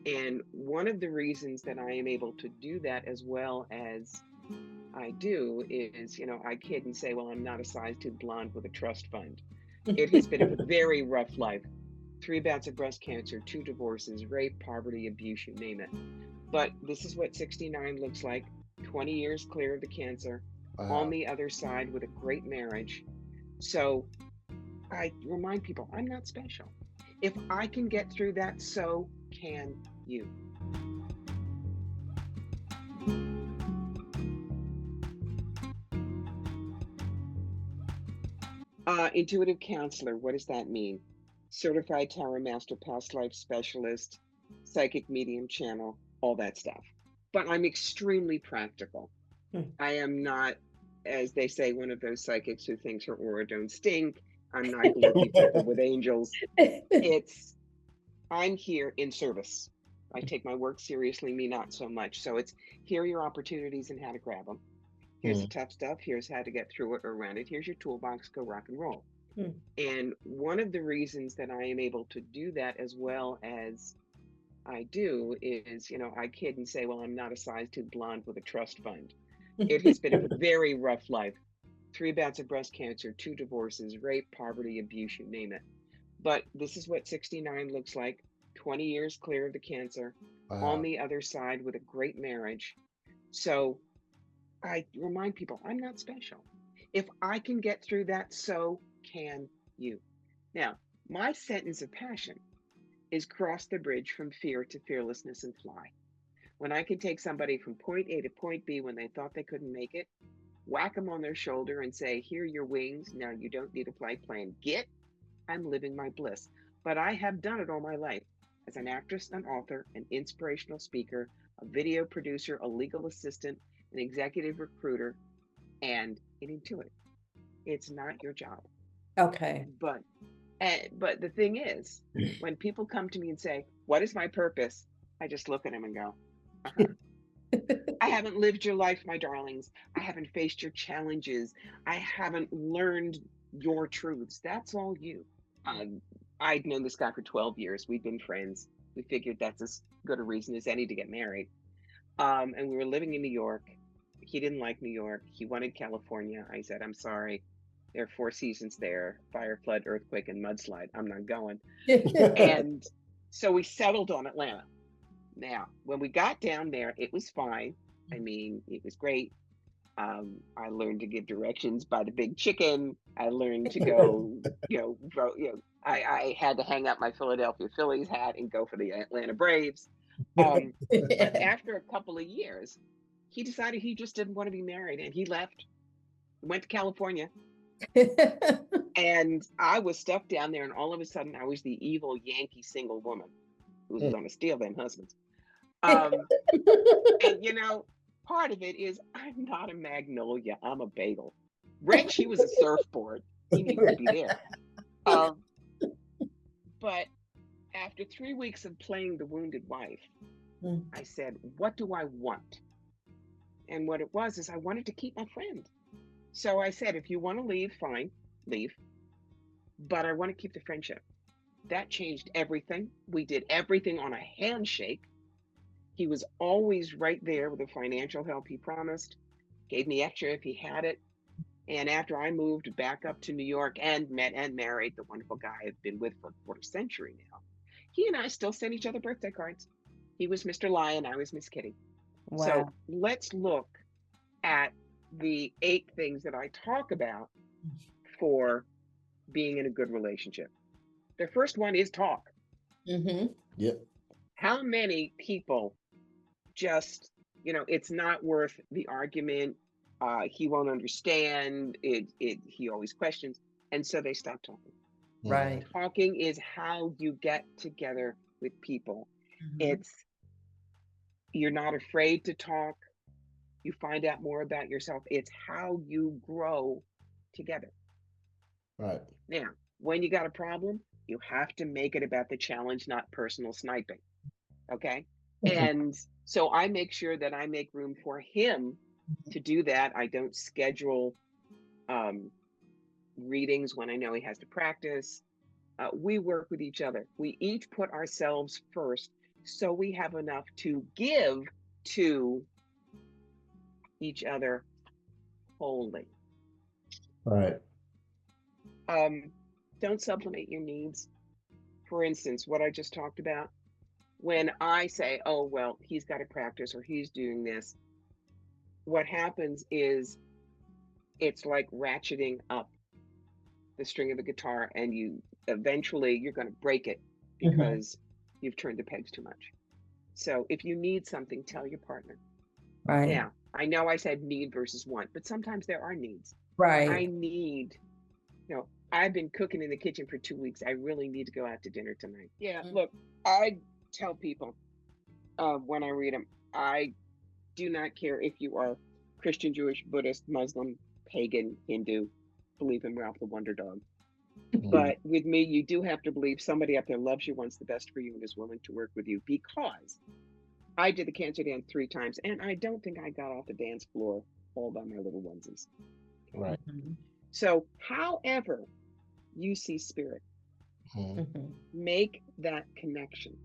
And one of the reasons that I am able to do that as well as I do is, I kid and say, well, I'm not a size 2 blonde with a trust fund. It has been a very rough life. 3 bouts of breast cancer, 2 divorces, rape, poverty, abuse, you name it. But this is what 69 looks like, 20 years clear of the cancer, on Wow. the other side with a great marriage. So I remind people I'm not special. If I can get through that, so can you. Intuitive counselor, what does that mean? Certified Tarot Master, past life specialist, psychic medium channel, all that stuff. But I'm extremely practical. I am not, as they say, one of those psychics who thinks her aura don't stink. I'm not gloopy people with angels. It's, I'm here in service. I take my work seriously, me not so much. So it's, here are your opportunities and how to grab them. Here's the Hmm. tough stuff. Here's how to get through it or around it. Here's your toolbox. Go rock and roll. Hmm. And one of the reasons that I am able to do that as well as I do is, I kid and say, well, I'm not a size 2 blonde with a trust fund. It has been a very rough life. 3 bouts of breast cancer, 2 divorces, rape, poverty, abuse, you name it. But this is what 69 looks like, 20 years clear of the cancer, on Wow. the other side with a great marriage. So I remind people I'm not special. If I can get through that, so can you. Now, my sentence of passion is cross the bridge from fear to fearlessness and fly. When I can take somebody from point A to point B when they thought they couldn't make it, whack them on their shoulder and say, here are your wings. Now you don't need a flight plan. Get, I'm living my bliss. But I have done it all my life as an actress, an author, an inspirational speaker, a video producer, a legal assistant, an executive recruiter, and an intuitive. It's not your job. Okay. But but the thing is, when people come to me and say, "What is my purpose?" I just look at them and go, "Uh-huh. I haven't lived your life, my darlings. I haven't faced your challenges. I haven't learned your truths. That's all you." Um, I'd known this guy for 12 years. We'd been friends. We figured that's as good a reason as any to get married. And we were living in New York. He didn't like New York. He wanted California. I said, I'm sorry. There are 4 seasons there: fire, flood, earthquake, and mudslide. I'm not going. And so we settled on Atlanta. Now, when we got down there, it was fine. I mean, it was great. I learned to give directions by the big chicken. I learned to go, I had to hang up my Philadelphia Phillies hat and go for the Atlanta Braves. But after a couple of years, he decided he just didn't want to be married and he left, went to California. And I was stuck down there. And all of a sudden, I was the evil Yankee single woman who was going to steal them husbands. Um, and, part of it is I'm not a magnolia, I'm a bagel. Rich, he was a surfboard. He needed to be there. Um, but after 3 weeks of playing the wounded wife, I said, what do I want? And what it was is I wanted to keep my friend. So I said, if you want to leave, fine, leave. But I want to keep the friendship. That changed everything. We did everything on a handshake. He was always right there with the financial help he promised, gave me extra if he had it. And after I moved back up to New York and met and married the wonderful guy I've been with for a quarter century now, he and I still send each other birthday cards. He was Mr. Lion, I was Miss Kitty. So Wow. let's look at the 8 things that I talk about for being in a good relationship. The first one is talk. Hmm. Yep. How many people just, it's not worth the argument. He won't understand it. He always questions. And so they stop talking. Hmm. Right. Talking is how you get together with people. Hmm. It's, you're not afraid to talk. You find out more about yourself. It's how you grow together. Right. Now, when you got a problem, you have to make it about the challenge, not personal sniping. Okay. And so I make sure that I make room for him to do that. I don't schedule um, readings when I know he has to practice. We work with each other. We each put ourselves first so we have enough to give to each other wholly. Right. Don't sublimate your needs. For instance, what I just talked about, when I say, oh, well, he's got to practice or he's doing this, what happens is it's like ratcheting up the string of the guitar, and eventually you're going to break it because you've turned the pegs too much. So if you need something, tell your partner. Right. Now, I know I said need versus want, but sometimes there are needs. Right. I need, I've been cooking in the kitchen for 2 weeks. I really need to go out to dinner tonight. Yeah, look, I tell people when I read them, I do not care if you are Christian, Jewish, Buddhist, Muslim, pagan, Hindu, believe in Ralph the Wonder Dog. But with me, you do have to believe somebody up there loves you, wants the best for you, and is willing to work with you, because I did the cancer dance 3 times, and I don't think I got off the dance floor all by my little onesies. Right. So however you see spirit, make that connection.